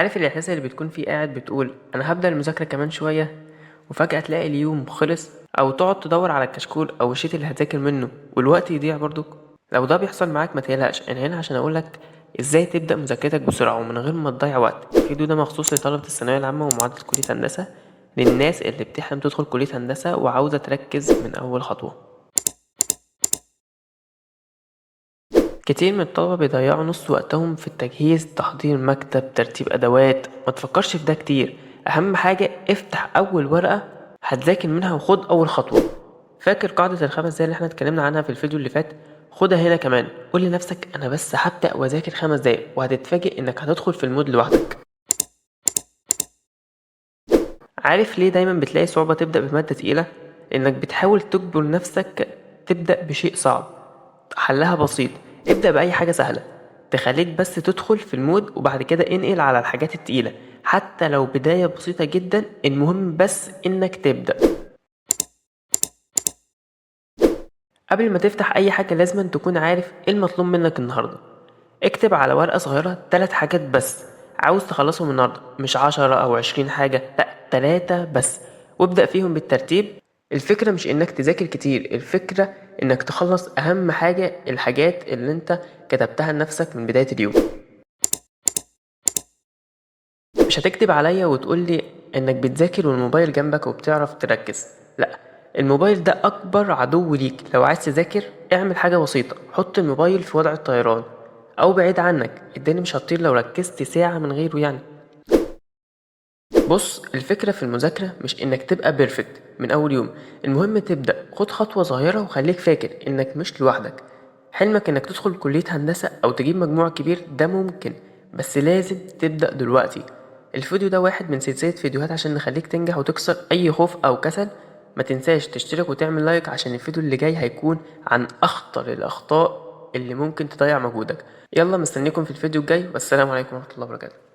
عارف الإحساس اللي بتكون فيه قاعد بتقول أنا هبدأ المذاكرة كمان شوية، وفجأة تلاقي اليوم خلص، أو تقعد تدور على الكشكول أو الشيت اللي هتذاكر منه والوقت يضيع برضك. لو ده بيحصل معاك ما تقلقش، أنا هنا عشان أقولك إزاي تبدأ مذاكرتك بسرعة ومن غير ما تضيع وقت. الفيديو ده مخصوص لطلبة الثانوية العامة ومعادلة كلية هندسة، للناس اللي بتحلم تدخل كلية هندسة وعاوزة تركز من أول خطوة. كتير من الطلبة بيضيعوا نص وقتهم في التجهيز، تحضير مكتب، ترتيب أدوات. ما تفكرش في ده كتير، أهم حاجة افتح أول ورقة هتذاكر منها وخد أول خطوة. فاكر قاعدة ال5 دقايق اللي احنا اتكلمنا عنها في الفيديو اللي فات؟ خدها هنا كمان، قول لنفسك أنا بس هبدأ وأذاكر 5 دقايق، وهتتفاجئ إنك هتدخل في المود لوحدك. عارف ليه دايما بتلاقي صعوبة تبدأ بمادة تقيلة؟ إنك بتحاول تجبر نفسك تبدأ بشيء صعب. حلها بسيط، ابدأ بأي حاجة سهلة تخليك بس تدخل في المود، وبعد كده انقل على الحاجات التقيلة. حتى لو بداية بسيطة جدا، المهم بس انك تبدأ. قبل ما تفتح اي حاجة لازم تكون عارف ايه المطلوب منك النهاردة. اكتب على ورقة صغيرة 3 حاجات بس عاوز تخلصهم النهاردة، مش 10 أو 20 حاجة، لأ 3 بس، وابدأ فيهم بالترتيب. الفكرة مش انك تذاكر كتير، الفكرة انك تخلص اهم حاجة، الحاجات اللي انت كتبتها لنفسك من بداية اليوم. مش هتكدب عليا وتقولي انك بتذاكر والموبايل جنبك وبتعرف تركز، لا، الموبايل ده اكبر عدو ليك. لو عايز تذاكر اعمل حاجة بسيطة، حط الموبايل في وضع الطيران او بعيد عنك، الدنيا مش هتطير لو ركزت ساعة من غيره يعني. بص، الفكرة في المذاكرة مش انك تبقى بيرفكت من اول يوم، المهم تبدأ، خد خطوة صغيرة وخليك فاكر انك مش لوحدك. حلمك انك تدخل كلية هندسة او تجيب مجموع كبير ده ممكن، بس لازم تبدأ دلوقتي. الفيديو ده واحد من سلسلة فيديوهات عشان نخليك تنجح وتكسر اي خوف او كسل. ما تنساش تشترك وتعمل لايك عشان الفيديو اللي جاي هيكون عن اخطر الاخطاء اللي ممكن تضيع مجهودك. يلا مستنيكم في الفيديو الجاي، والسلام عليكم ورحمة الله وبركاته.